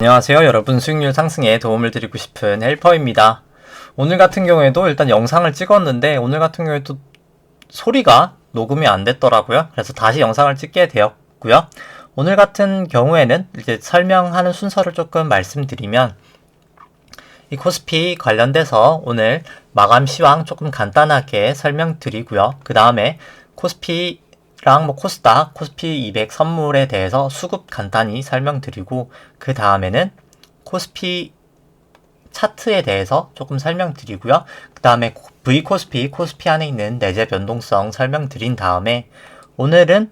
안녕하세요 여러분, 수익률 상승에 도움을 드리고 싶은 헬퍼입니다. 오늘 같은 경우에도 일단 영상을 찍었는데 오늘 같은 경우에도 소리가 녹음이 안 됐더라고요. 그래서 다시 영상을 찍게 되었고요. 오늘 같은 경우에는 이제 설명하는 순서를 조금 말씀드리면, 이 코스피 관련돼서 오늘 마감 시황 조금 간단하게 설명드리고요. 그 다음에 코스피랑 코스닥, 코스피 200 선물에 대해서 수급 간단히 설명드리고, 그 다음에는 코스피 차트에 대해서 조금 설명드리고요. 그 다음에 V코스피, 코스피 안에 있는 내재 변동성 설명드린 다음에 오늘은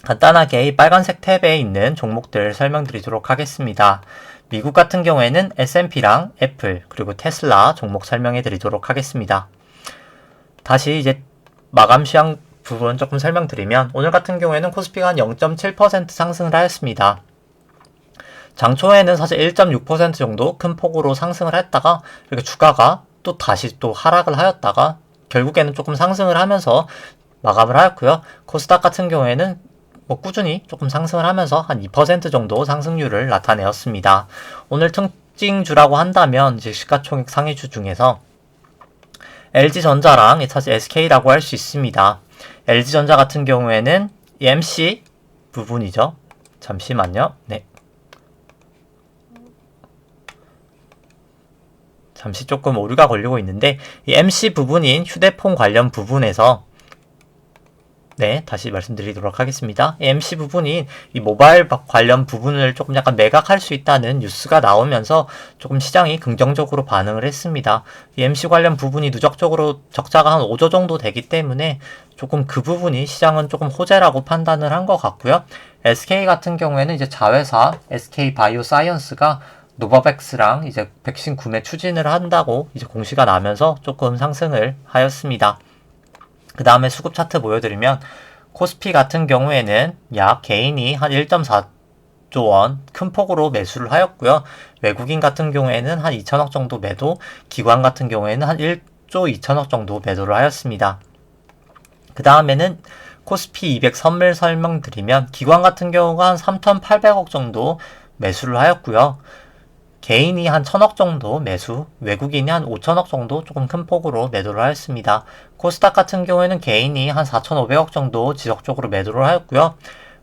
간단하게 이 빨간색 탭에 있는 종목들 설명드리도록 하겠습니다. 미국 같은 경우에는 S&P랑 애플 그리고 테슬라 종목 설명해 드리도록 하겠습니다. 다시 이제 마감 시황 부분 조금 설명드리면, 오늘 같은 경우에는 코스피가 한 0.7% 상승을 하였습니다. 장초에는 사실 1.6% 정도 큰 폭으로 상승을 했다가 이렇게 주가가 또 다시 또 하락을 하였다가 결국에는 조금 상승을 하면서 마감을 하였고요. 코스닥 같은 경우에는 꾸준히 조금 상승을 하면서 한 2% 정도 상승률을 나타내었습니다. 오늘 특징주라고 한다면 이제 시가총액 상위주 중에서 LG전자랑 사실 SK라고 할 수 있습니다. LG전자 같은 경우에는 MC 부분이죠. 잠시만요. 네. 잠시 조금 오류가 걸리고 있는데, 이 MC 부분인 휴대폰 관련 부분에서 다시 말씀드리도록 하겠습니다. MC 부분인 이 모바일 관련 부분을 조금 약간 매각할 수 있다는 뉴스가 나오면서 조금 시장이 긍정적으로 반응을 했습니다. 이 MC 관련 부분이 누적적으로 적자가 한 5조 정도 되기 때문에 조금 그 부분이 시장은 조금 호재라고 판단을 한 것 같고요. SK 같은 경우에는 이제 자회사 SK 바이오사이언스가 노바백스랑 이제 백신 구매 추진을 한다고 이제 공시가 나면서 조금 상승을 하였습니다. 그 다음에 수급 차트 보여드리면, 코스피 같은 경우에는 약 개인이 한 1.4조 원 큰 폭으로 매수를 하였고요. 외국인 같은 경우에는 한 2천억 정도 매도, 기관 같은 경우에는 한 1조 2천억 정도 매도를 하였습니다. 그 다음에는 코스피 200 선물 설명드리면, 기관 같은 경우가 한 3,800억 정도 매수를 하였고요. 개인이 한 1,000억 정도 매수, 외국인이 한 5,000억 정도 조금 큰 폭으로 매도를 하였습니다. 코스닥 같은 경우에는 개인이 한 4,500억 정도 지속적으로 매도를 하였고요.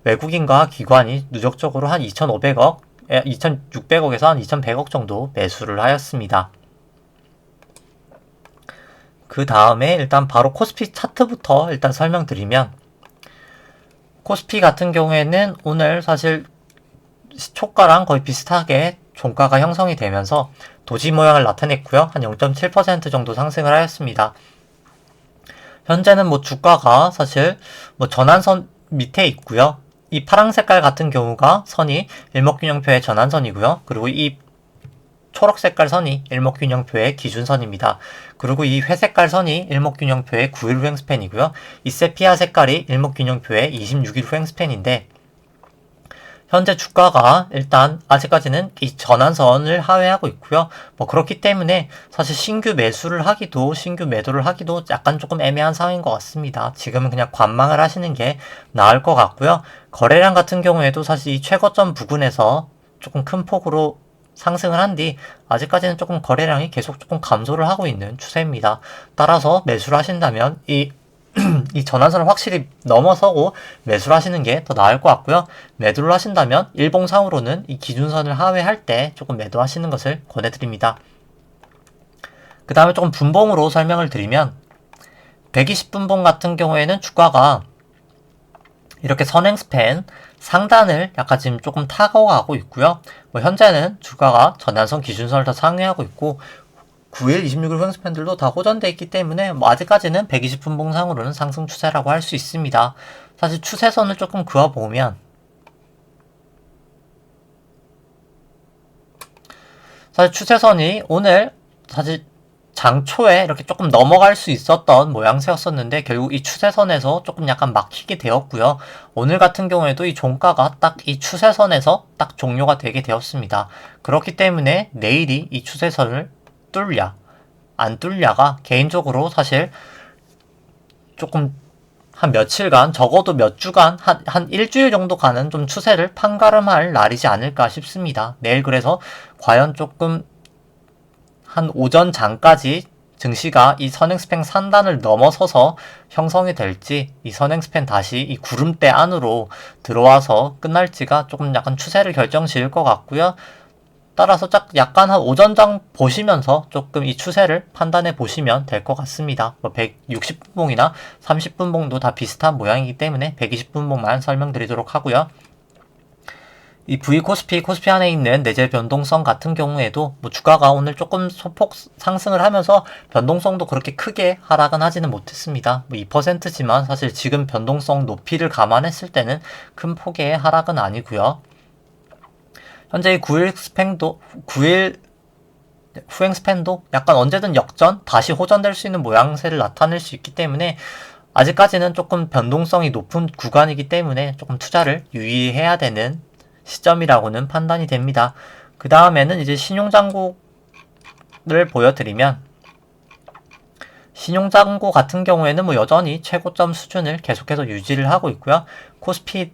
외국인과 기관이 누적적으로 한 2,500억, 2,600억에서 한 2,100억 정도 매수를 하였습니다. 그 다음에 일단 바로 코스피 차트부터 일단 설명드리면, 코스피 같은 경우에는 오늘 사실 초가랑 거의 비슷하게 종가가 형성이 되면서 도지 모양을 나타냈고요. 한 0.7% 정도 상승을 하였습니다. 현재는 주가가 사실 전환선 밑에 있고요. 이 파란 색깔 같은 경우가 선이 일목균형표의 전환선이고요. 그리고 이 초록 색깔 선이 일목균형표의 기준선입니다. 그리고 이 회색깔 선이 일목균형표의 9일 후행 스팬이고요. 이 세피아 색깔이 일목균형표의 26일 후행 스팬인데, 현재 주가가 일단 아직까지는 이 전환선을 하회하고 있고요. 그렇기 때문에 사실 신규 매수를 하기도 신규 매도를 하기도 약간 조금 애매한 상황인 것 같습니다. 지금은 그냥 관망을 하시는 게 나을 것 같고요. 거래량 같은 경우에도 사실 이 최고점 부근에서 조금 큰 폭으로 상승을 한 뒤 아직까지는 조금 거래량이 계속 조금 감소를 하고 있는 추세입니다. 따라서 매수를 하신다면 이 전환선을 확실히 넘어서고 매수를 하시는 게 더 나을 것 같고요. 매도를 하신다면 일봉상으로는 이 기준선을 하회할 때 조금 매도하시는 것을 권해드립니다. 그 다음에 조금 분봉으로 설명을 드리면, 120분봉 같은 경우에는 주가가 이렇게 선행 스팬 상단을 약간 지금 조금 타고 가고 있고요. 현재는 주가가 전환선 기준선을 더 상회하고 있고, 9일, 26일 후행 스팬들도 다 호전되어 있기 때문에 아직까지는 120분봉 상으로는 상승 추세라고 할 수 있습니다. 사실 추세선을 조금 그어보면, 사실 추세선이 오늘 사실 장초에 이렇게 조금 넘어갈 수 있었던 모양새였었는데 결국 이 추세선에서 조금 약간 막히게 되었고요. 오늘 같은 경우에도 이 종가가 딱 이 추세선에서 딱 종료가 되게 되었습니다. 그렇기 때문에 내일이 이 추세선을 뚫냐 안 뚫냐가 개인적으로 사실 조금 한 며칠간, 적어도 몇 주간, 한 일주일 정도 가는 좀 추세를 판가름할 날이지 않을까 싶습니다. 내일 그래서 과연 조금 한 오전 장까지 증시가 이 선행스팬 산단을 넘어서서 형성이 될지, 이 선행스팬 다시 이 구름대 안으로 들어와서 끝날지가 조금 약간 추세를 결정 지을 것 같고요. 따라서 약간 한 오전장 보시면서 조금 이 추세를 판단해 보시면 될 것 같습니다. 160분봉이나 30분봉도 다 비슷한 모양이기 때문에 120분봉만 설명드리도록 하고요. 이 코스피 안에 있는 내재 변동성 같은 경우에도 주가가 오늘 조금 소폭 상승을 하면서 변동성도 그렇게 크게 하락은 하지는 못했습니다. 2%지만 사실 지금 변동성 높이를 감안했을 때는 큰 폭의 하락은 아니고요. 현재 9일 후행 스팬도 약간 언제든 역전, 다시 호전될 수 있는 모양새를 나타낼 수 있기 때문에 아직까지는 조금 변동성이 높은 구간이기 때문에 조금 투자를 유의해야 되는 시점이라고는 판단이 됩니다. 그 다음에는 이제 신용장고를 보여드리면, 신용장고 같은 경우에는 여전히 최고점 수준을 계속해서 유지를 하고 있고요. 코스피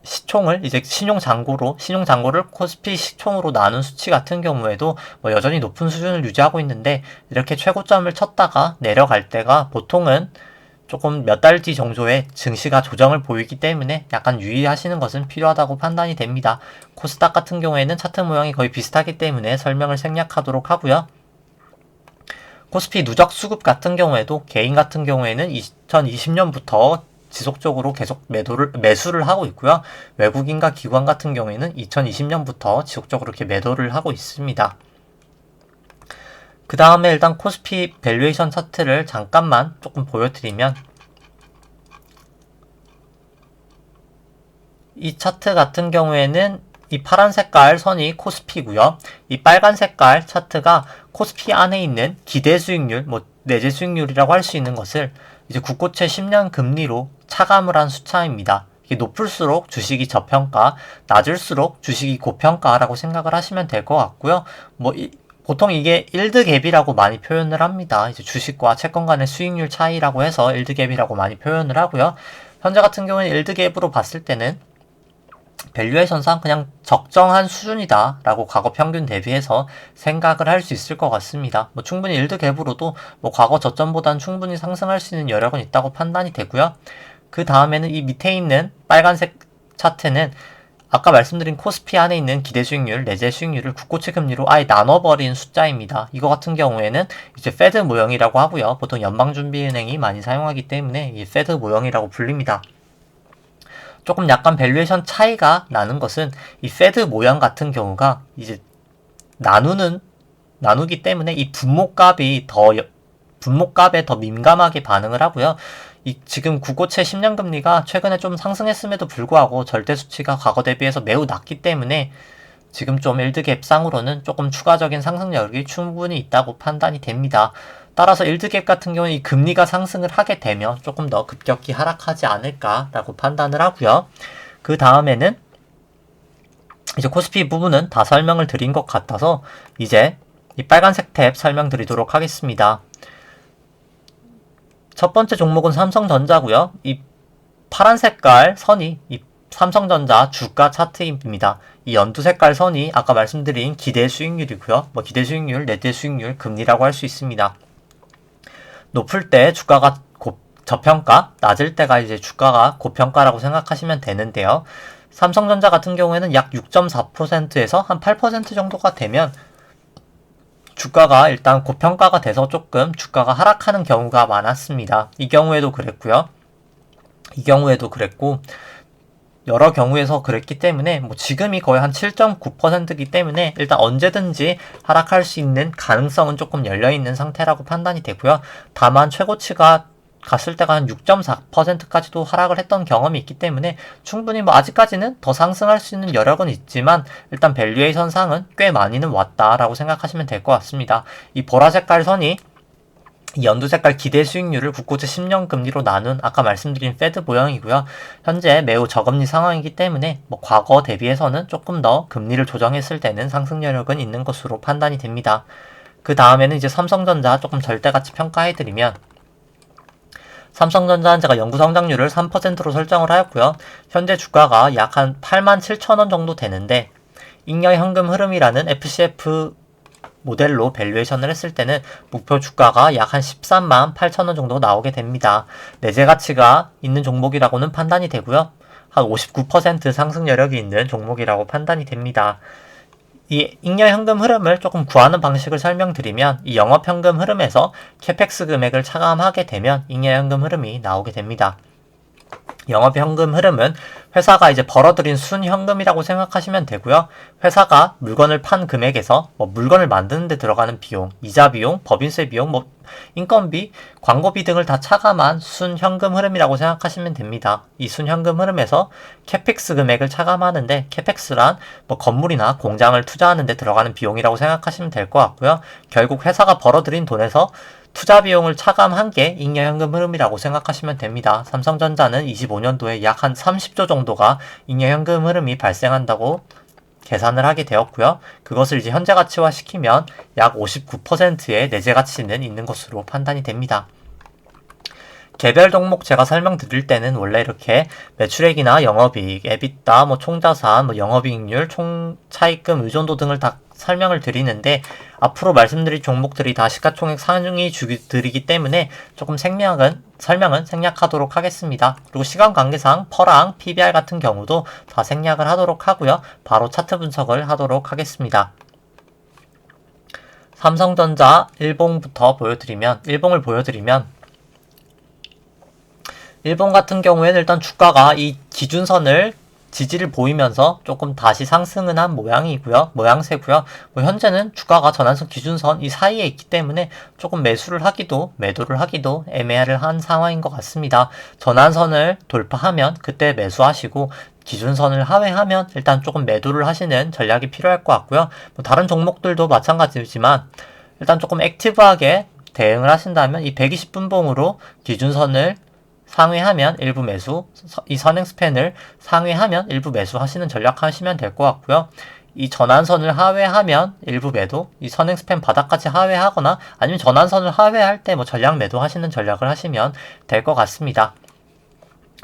시총을 이제 신용장고를 코스피 시총으로 나눈 수치 같은 경우에도 여전히 높은 수준을 유지하고 있는데, 이렇게 최고점을 쳤다가 내려갈 때가 보통은 조금 몇 달 뒤 정도의 증시가 조정을 보이기 때문에 약간 유의하시는 것은 필요하다고 판단이 됩니다. 코스닥 같은 경우에는 차트 모양이 거의 비슷하기 때문에 설명을 생략하도록 하고요. 코스피 누적 수급 같은 경우에도 개인 같은 경우에는 2020년부터 지속적으로 계속 매수를 하고 있고요. 외국인과 기관 같은 경우에는 2020년부터 지속적으로 이렇게 매도를 하고 있습니다. 그 다음에 일단 코스피 밸류에이션 차트를 잠깐만 조금 보여드리면, 이 차트 같은 경우에는 이 파란 색깔 선이 코스피고요. 이 빨간 색깔 차트가 코스피 안에 있는 기대 수익률, 내재 수익률이라고 할 수 있는 것을 이제 국고채 10년 금리로 차감을 한 숫자입니다. 이게 높을수록 주식이 저평가, 낮을수록 주식이 고평가라고 생각을 하시면 될 것 같고요. 보통 이게 일드 갭이라고 많이 표현을 합니다. 이제 주식과 채권 간의 수익률 차이라고 해서 일드 갭이라고 많이 표현을 하고요. 현재 같은 경우에는 일드 갭으로 봤을 때는 밸류에이션상 그냥 적정한 수준이다 라고 과거 평균 대비해서 생각을 할 수 있을 것 같습니다. 충분히 일드 갭으로도 과거 저점보다는 충분히 상승할 수 있는 여력은 있다고 판단이 되고요. 그 다음에는 이 밑에 있는 빨간색 차트는 아까 말씀드린 코스피 안에 있는 기대 수익률, 내재 수익률을 국고채 금리로 아예 나눠버린 숫자입니다. 이거 같은 경우에는 이제 페드 모형이라고 하고요. 보통 연방준비은행이 많이 사용하기 때문에 이 페드 모형이라고 불립니다. 조금 약간 밸류에이션 차이가 나는 것은 이 페드 모양 같은 경우가 이제 나누기 때문에 이 분모값에 더 민감하게 반응을 하고요. 지금 국고채 10년 금리가 최근에 좀 상승했음에도 불구하고 절대 수치가 과거 대비해서 매우 낮기 때문에 지금 좀 일드갭상으로는 조금 추가적인 상승력이 충분히 있다고 판단이 됩니다. 따라서 일드갭 같은 경우는 이 금리가 상승을 하게 되면 조금 더 급격히 하락하지 않을까라고 판단을 하고요. 그 다음에는 이제 코스피 부분은 다 설명을 드린 것 같아서 이제 이 빨간색 탭 설명드리도록 하겠습니다. 첫 번째 종목은 삼성전자고요. 이 파란 색깔 선이 이 삼성전자 주가 차트입니다. 이 연두 색깔 선이 아까 말씀드린 기대 수익률이고요. 기대 수익률, 내재 수익률, 금리라고 할 수 있습니다. 높을 때 주가가 저평가, 낮을 때가 이제 주가가 고평가라고 생각하시면 되는데요. 삼성전자 같은 경우에는 약 6.4%에서 한 8% 정도가 되면 주가가 일단 고평가가 돼서 조금 주가가 하락하는 경우가 많았습니다. 이 경우에도 그랬고요. 이 경우에도 그랬고 여러 경우에서 그랬기 때문에 지금이 거의 한 7.9%이기 때문에 일단 언제든지 하락할 수 있는 가능성은 조금 열려있는 상태라고 판단이 되고요. 다만 최고치가 갔을 때가 한 6.4%까지도 하락을 했던 경험이 있기 때문에 충분히 아직까지는 더 상승할 수 있는 여력은 있지만 일단 밸류에이션 상은 꽤 많이는 왔다라고 생각하시면 될 것 같습니다. 이 보라 색깔 선이 이 연두 색깔 기대 수익률을 국고채 10년 금리로 나눈 아까 말씀드린 페드 모형이고요. 현재 매우 저금리 상황이기 때문에 과거 대비해서는 조금 더 금리를 조정했을 때는 상승 여력은 있는 것으로 판단이 됩니다. 그 다음에는 이제 삼성전자 조금 절대같이 평가해드리면 삼성전자는 제가 연구 성장률을 3%로 설정을 하였고요. 현재 주가가 약 한 87,000원 정도 되는데 잉여 현금 흐름이라는 FCF 모델로 밸류에이션을 했을 때는 목표 주가가 약 한 13만 8천원 정도 나오게 됩니다. 내재 가치가 있는 종목이라고는 판단이 되고요. 한 59% 상승 여력이 있는 종목이라고 판단이 됩니다. 이 잉여 현금 흐름을 조금 구하는 방식을 설명드리면 이 영업 현금 흐름에서 캐펙스 금액을 차감하게 되면 잉여 현금 흐름이 나오게 됩니다. 영업현금 흐름은 회사가 이제 벌어들인 순현금이라고 생각하시면 되고요. 회사가 물건을 판 금액에서 물건을 만드는 데 들어가는 비용, 이자 비용, 법인세 비용, 인건비, 광고비 등을 다 차감한 순현금 흐름이라고 생각하시면 됩니다. 이 순현금 흐름에서 캐펙스 금액을 차감하는데 캐펙스란 건물이나 공장을 투자하는 데 들어가는 비용이라고 생각하시면 될 것 같고요. 결국 회사가 벌어들인 돈에서 투자 비용을 차감한 게 잉여 현금 흐름이라고 생각하시면 됩니다. 삼성전자는 25년도에 약 한 30조 정도가 잉여 현금 흐름이 발생한다고 계산을 하게 되었고요. 그것을 이제 현재 가치화 시키면 약 59%의 내재 가치는 있는 것으로 판단이 됩니다. 개별 종목 제가 설명드릴 때는 원래 이렇게 매출액이나 영업이익, EBITDA, 총자산, 영업이익률, 총차입금, 의존도 등을 다 설명을 드리는데 앞으로 말씀드릴 종목들이 다 시가총액 상위 주들이기 때문에 조금 설명은 생략하도록 하겠습니다. 그리고 시간 관계상 퍼랑 PBR 같은 경우도 다 생략을 하도록 하고요. 바로 차트 분석을 하도록 하겠습니다. 삼성전자 일봉부터 일봉을 보여드리면 일본 같은 경우에는 일단 주가가 이 기준선을 지지를 보이면서 조금 다시 상승은 한 모양새고요. 현재는 주가가 전환선 기준선 이 사이에 있기 때문에 조금 매도를 하기도 애매한 상황인 것 같습니다. 전환선을 돌파하면 그때 매수하시고 기준선을 하회하면 일단 조금 매도를 하시는 전략이 필요할 것 같고요. 다른 종목들도 마찬가지지만 일단 조금 액티브하게 대응을 하신다면 이 120분봉으로 기준선을 상회하면 일부 매수, 이 선행 스팬을 상회하면 일부 매수 하시는 전략 하시면 될 것 같고요. 이 전환선을 하회하면 일부 매도, 이 선행 스팬 바닥까지 하회하거나 아니면 전환선을 하회할 때 전략 매도 하시는 전략을 하시면 될 것 같습니다.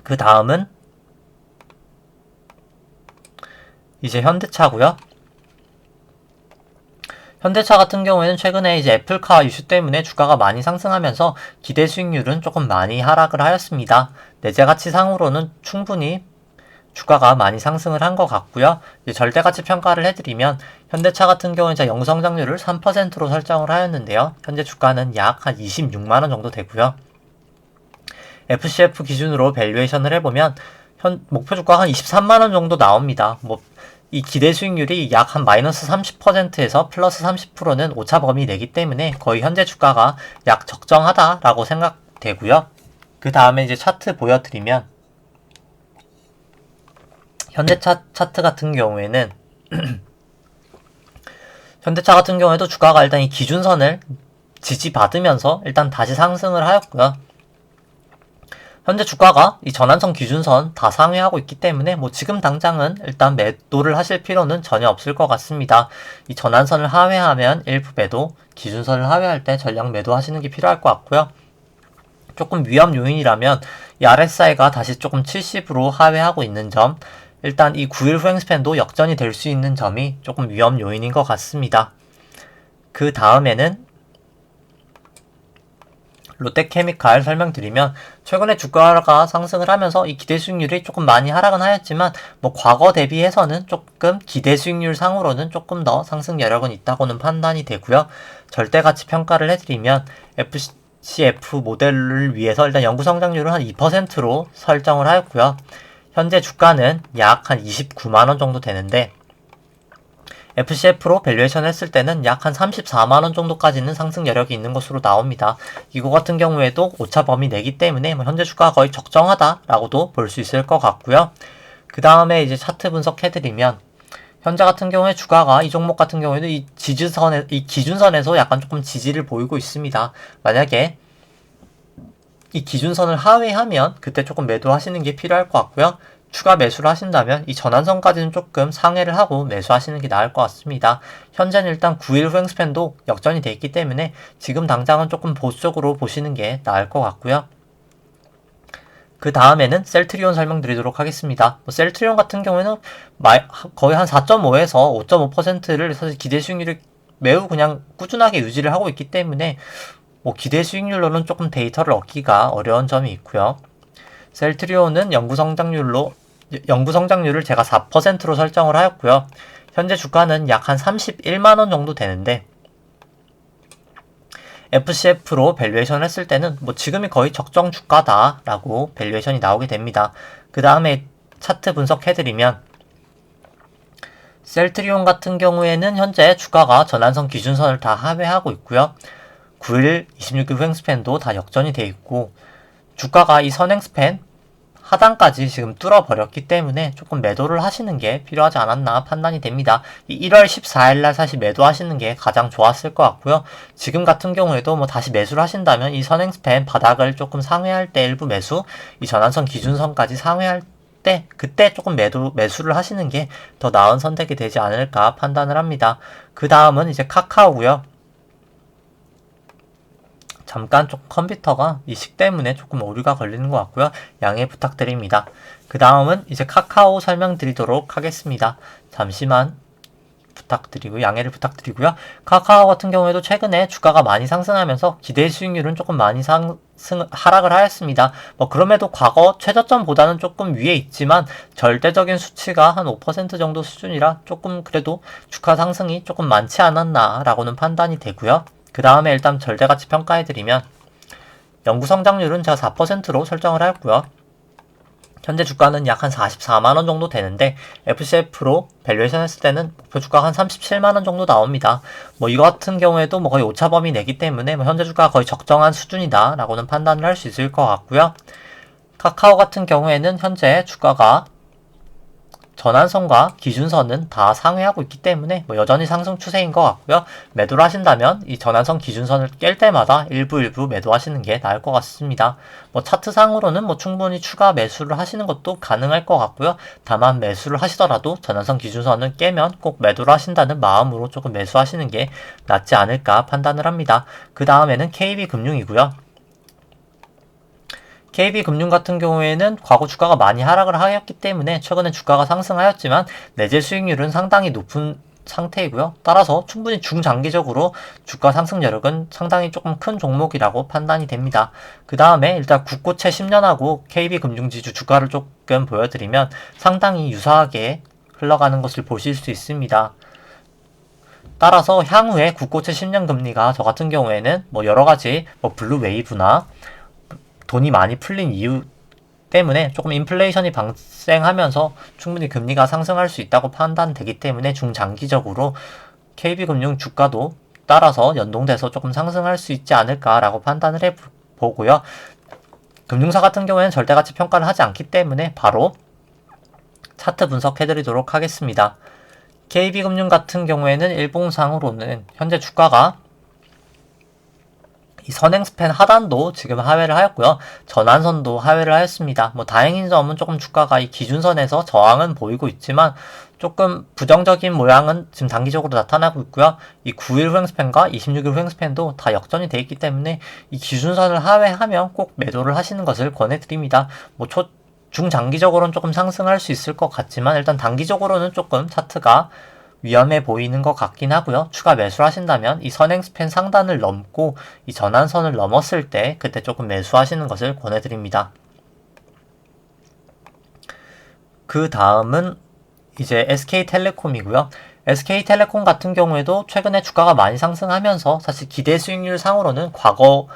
그 다음은 이제 현대차고요. 현대차 같은 경우에는 최근에 이제 애플카 이슈 때문에 주가가 많이 상승하면서 기대 수익률은 조금 많이 하락을 하였습니다. 내재 가치상으로는 충분히 주가가 많이 상승을 한 것 같고요. 이제 절대가치 평가를 해드리면 현대차 같은 경우는 이제 영성장률을 3%로 설정을 하였는데요. 현재 주가는 약 한 26만원 정도 되고요. FCF 기준으로 밸류에이션을 해보면 목표 주가가 한 23만원 정도 나옵니다. 이 기대 수익률이 약 한 마이너스 30%에서 플러스 30%는 오차 범위 내기 때문에 거의 현재 주가가 약 적정하다라고 생각되고요. 그 다음에 이제 차트 보여드리면 현대차 차트 같은 경우에는 현대차 같은 경우에도 주가가 일단 이 기준선을 지지받으면서 일단 다시 상승을 하였고요. 현재 주가가 이 전환선 기준선 다 상회하고 있기 때문에 지금 당장은 일단 매도를 하실 필요는 전혀 없을 것 같습니다. 이 전환선을 하회하면 일부 매도, 기준선을 하회할 때 전량 매도 하시는 게 필요할 것 같고요. 조금 위험 요인이라면 이 RSI가 다시 조금 70으로 하회하고 있는 점, 일단 이 9일 후행 스팬도 역전이 될 수 있는 점이 조금 위험 요인인 것 같습니다. 그 다음에는 롯데케미칼 설명드리면 최근에 주가가 상승을 하면서 이 기대 수익률이 조금 많이 하락은 하였지만 과거 대비해서는 조금 기대 수익률 상으로는 조금 더 상승 여력은 있다고는 판단이 되고요. 절대가치 평가를 해드리면 FCF 모델을 위해서 일단 연구 성장률을 한 2%로 설정을 하였고요. 현재 주가는 약 한 29만원 정도 되는데 FCF로 밸류에이션 했을 때는 약 한 34만원 정도까지는 상승 여력이 있는 것으로 나옵니다. 이거 같은 경우에도 오차 범위 내기 때문에 현재 주가가 거의 적정하다라고도 볼 수 있을 것 같고요. 그 다음에 이제 차트 분석해드리면 현재 같은 경우에 주가가 이 종목 같은 경우에도 이 기준선에서 약간 조금 지지를 보이고 있습니다. 만약에 이 기준선을 하회하면 그때 조금 매도하시는 게 필요할 것 같고요. 추가 매수를 하신다면 이 전환선까지는 조금 상회를 하고 매수하시는 게 나을 것 같습니다. 현재는 일단 9일 후행 스팬도 역전이 돼 있기 때문에 지금 당장은 조금 보수적으로 보시는 게 나을 것 같고요. 그 다음에는 셀트리온 설명드리도록 하겠습니다. 셀트리온 같은 경우에는 거의 한 4.5에서 5.5%를 사실 기대 수익률이 매우 그냥 꾸준하게 유지를 하고 있기 때문에 기대 수익률로는 조금 데이터를 얻기가 어려운 점이 있고요. 셀트리온은 연구 성장률을 제가 4%로 설정을 하였고요. 현재 주가는 약 한 31만원 정도 되는데 FCF로 밸류에이션 했을 때는 지금이 거의 적정 주가다라고 밸류에이션이 나오게 됩니다. 그 다음에 차트 분석해드리면 셀트리온 같은 경우에는 현재 주가가 전환선 기준선을 다 하회하고 있고요. 9일, 26일 후행스팬도 다 역전이 돼 있고 주가가 이 선행스팬 하단까지 지금 뚫어버렸기 때문에 조금 매도를 하시는 게 필요하지 않았나 판단이 됩니다. 이 1월 14일날 사실 매도하시는 게 가장 좋았을 것 같고요. 지금 같은 경우에도 다시 매수를 하신다면 이 선행스팬 바닥을 조금 상회할 때 일부 매수, 이 전환선 기준선까지 상회할 때 그때 조금 매수를 하시는 게 더 나은 선택이 되지 않을까 판단을 합니다. 그 다음은 이제 카카오고요. 잠깐 좀 컴퓨터가 이식 때문에 조금 오류가 걸리는 것 같고요. 양해 부탁드립니다. 그 다음은 이제 카카오 설명드리도록 하겠습니다. 잠시만 양해를 부탁드리고요. 카카오 같은 경우에도 최근에 주가가 많이 상승하면서 기대 수익률은 조금 많이 하락을 하였습니다. 그럼에도 과거 최저점보다는 조금 위에 있지만 절대적인 수치가 한 5% 정도 수준이라 조금 그래도 주가 상승이 조금 많지 않았나 라고는 판단이 되고요. 그 다음에 일단 절대가치 평가해드리면 연구 성장률은 제가 4%로 설정을 하였고요. 현재 주가는 약 한 44만원 정도 되는데 FCF로 밸류에이션 했을 때는 목표 주가가 한 37만원 정도 나옵니다. 이거 같은 경우에도 거의 오차범위 내기 때문에 현재 주가가 거의 적정한 수준이다 라고는 판단을 할 수 있을 것 같고요. 카카오 같은 경우에는 현재 주가가 전환선과 기준선은 다 상회하고 있기 때문에 여전히 상승 추세인 것 같고요. 매도를 하신다면 이 전환선 기준선을 깰 때마다 일부 매도하시는 게 나을 것 같습니다. 차트상으로는 충분히 추가 매수를 하시는 것도 가능할 것 같고요. 다만 매수를 하시더라도 전환선 기준선을 깨면 꼭 매도를 하신다는 마음으로 조금 매수하시는 게 낫지 않을까 판단을 합니다. 그 다음에는 KB금융이고요. KB금융 같은 경우에는 과거 주가가 많이 하락을 하였기 때문에 최근에 주가가 상승하였지만 내재 수익률은 상당히 높은 상태이고요. 따라서 충분히 중장기적으로 주가 상승 여력은 상당히 조금 큰 종목이라고 판단이 됩니다. 그 다음에 일단 국고채 10년하고 KB금융지주 주가를 조금 보여드리면 상당히 유사하게 흘러가는 것을 보실 수 있습니다. 따라서 향후에 국고채 10년 금리가 저 같은 경우에는 여러가지 블루웨이브나 돈이 많이 풀린 이유 때문에 조금 인플레이션이 발생하면서 충분히 금리가 상승할 수 있다고 판단되기 때문에 중장기적으로 KB금융 주가도 따라서 연동돼서 조금 상승할 수 있지 않을까라고 판단을 해보고요. 금융사 같은 경우에는 절대가치 평가를 하지 않기 때문에 바로 차트 분석해드리도록 하겠습니다. KB금융 같은 경우에는 일봉상으로는 현재 주가가 이 선행스팬 하단도 지금 하회를 하였고요. 전환선도 하회를 하였습니다. 다행인 점은 조금 주가가 이 기준선에서 저항은 보이고 있지만 조금 부정적인 모양은 지금 단기적으로 나타나고 있고요. 이 9일 후행스팬과 26일 후행스팬도 다 역전이 되어 있기 때문에 이 기준선을 하회하면 꼭 매도를 하시는 것을 권해드립니다. 중장기적으로는 조금 상승할 수 있을 것 같지만 일단 단기적으로는 조금 차트가 위험해 보이는 것 같긴 하고요. 추가 매수를 하신다면 이 선행스팬 상단을 넘고 이 전환선을 넘었을 때 그때 조금 매수하시는 것을 권해드립니다. 그 다음은 이제 SK텔레콤이고요. SK텔레콤 같은 경우에도 최근에 주가가 많이 상승하면서 사실 기대 수익률 상으로는 과거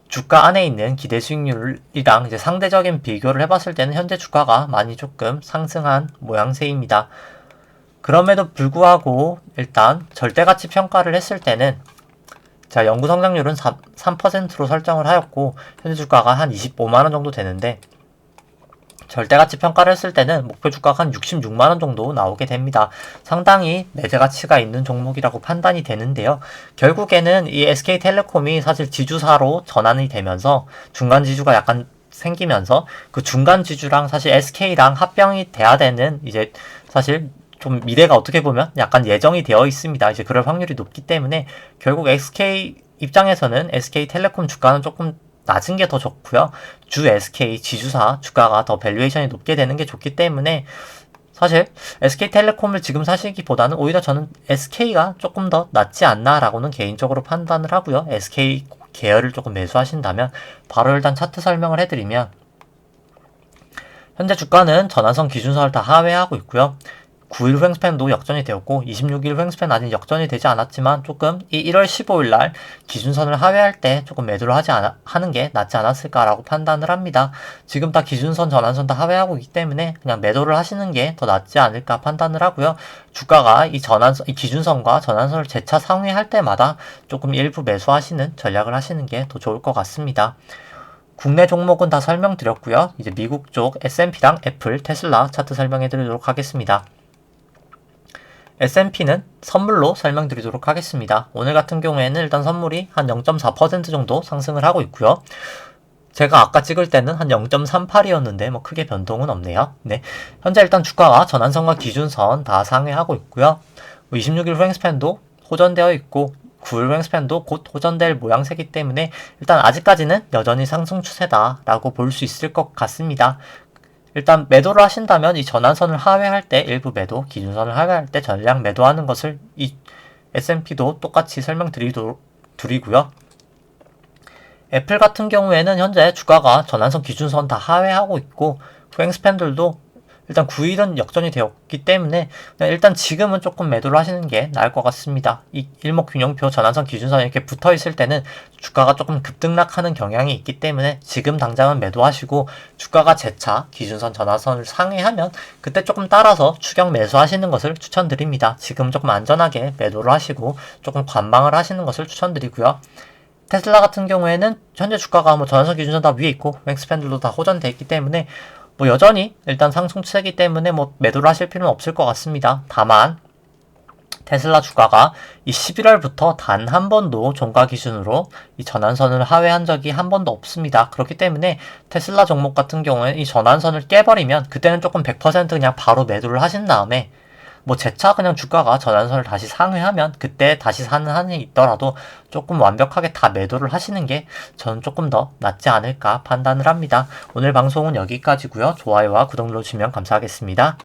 주가 안에 있는 기대 수익률이랑 이제 상대적인 비교를 해봤을 때는 현재 주가가 많이 조금 상승한 모양새입니다. 그럼에도 불구하고 일단 절대가치 평가를 했을 때는 자 연구 성장률은 3%로 설정을 하였고 현재 주가가 한 25만원 정도 되는데 절대가치 평가를 했을 때는 목표 주가가 한 66만원 정도 나오게 됩니다. 상당히 내재 가치가 있는 종목이라고 판단이 되는데요. 결국에는 이 SK텔레콤이 사실 지주사로 전환이 되면서 중간 지주가 약간 생기면서 그 중간 지주랑 사실 SK랑 합병이 돼야 되는 이제 사실 좀 미래가 어떻게 보면 약간 예정이 되어 있습니다. 이제 그럴 확률이 높기 때문에 결국 SK 입장에서는 SK텔레콤 주가는 조금 낮은 게 더 좋고요. 주 SK 지주사 주가가 더 밸류에이션이 높게 되는 게 좋기 때문에 사실 SK텔레콤을 지금 사시기보다는 오히려 저는 SK가 조금 더 낫지 않나라고는 개인적으로 판단을 하고요. SK 계열을 조금 매수하신다면 바로 일단 차트 설명을 해드리면 현재 주가는 전환선 기준선을 다 하회하고 있고요. 9일 횡스팬도 역전이 되었고 26일 횡스팬 아직 역전이 되지 않았지만 조금 이 1월 15일 날 기준선을 하회할 때 조금 매도를 하는 게 낫지 않았을까라고 판단을 합니다. 지금 다 기준선 전환선 다 하회하고 있기 때문에 그냥 매도를 하시는 게 더 낫지 않을까 판단을 하고요. 주가가 이 기준선과 전환선을 재차 상회할 때마다 조금 일부 매수하시는 전략을 하시는 게 더 좋을 것 같습니다. 국내 종목은 다 설명드렸고요. 이제 미국 쪽 S&P랑 애플, 테슬라 차트 설명해 드리도록 하겠습니다. S&P는 선물로 설명드리도록 하겠습니다. 오늘 같은 경우에는 일단 선물이 한 0.4% 정도 상승을 하고 있고요. 제가 아까 찍을 때는 한 0.38이었는데 뭐 크게 변동은 없네요. 네, 현재 일단 주가가 전환선과 기준선 다 상회하고 있고요. 26일 횡스팬도 호전되어 있고 9일 횡스팬도 곧 호전될 모양새이기 때문에 일단 아직까지는 여전히 상승 추세다라고 볼 수 있을 것 같습니다. 일단 매도를 하신다면 이 전환선을 하회할 때 일부 매도, 기준선을 하회할 때 전량 매도하는 것을 이 S&P도 똑같이 설명드리고요. 애플 같은 경우에는 현재 주가가 전환선 기준선 다 하회하고 있고 횡스팬들도 일단 9일은 역전이 되었기 때문에 일단 지금은 조금 매도를 하시는 게 나을 것 같습니다. 이 일목균형표 전환선 기준선이 이렇게 붙어 있을 때는 주가가 조금 급등락하는 경향이 있기 때문에 지금 당장은 매도하시고 주가가 재차 기준선 전환선을 상회하면 그때 조금 따라서 추격 매수하시는 것을 추천드립니다. 지금 조금 안전하게 매도를 하시고 조금 관망을 하시는 것을 추천드리고요. 테슬라 같은 경우에는 현재 주가가 뭐 전환선 기준선 다 위에 있고 횡스팬들도 다 호전되어 있기 때문에 뭐 여전히 일단 상승 추세이기 때문에 뭐 매도를 하실 필요는 없을 것 같습니다. 다만 테슬라 주가가 이 11월부터 단 한 번도 종가 기준으로 이 전환선을 하회한 적이 한 번도 없습니다. 그렇기 때문에 테슬라 종목 같은 경우에 이 전환선을 깨버리면 그때는 조금 100% 그냥 바로 매도를 하신 다음에 뭐 재차 그냥 주가가 전환선을 다시 상회하면 그때 다시 사는 한이 있더라도 조금 완벽하게 다 매도를 하시는 게 저는 조금 더 낫지 않을까 판단을 합니다. 오늘 방송은 여기까지고요. 좋아요와 구독 눌러주시면 감사하겠습니다.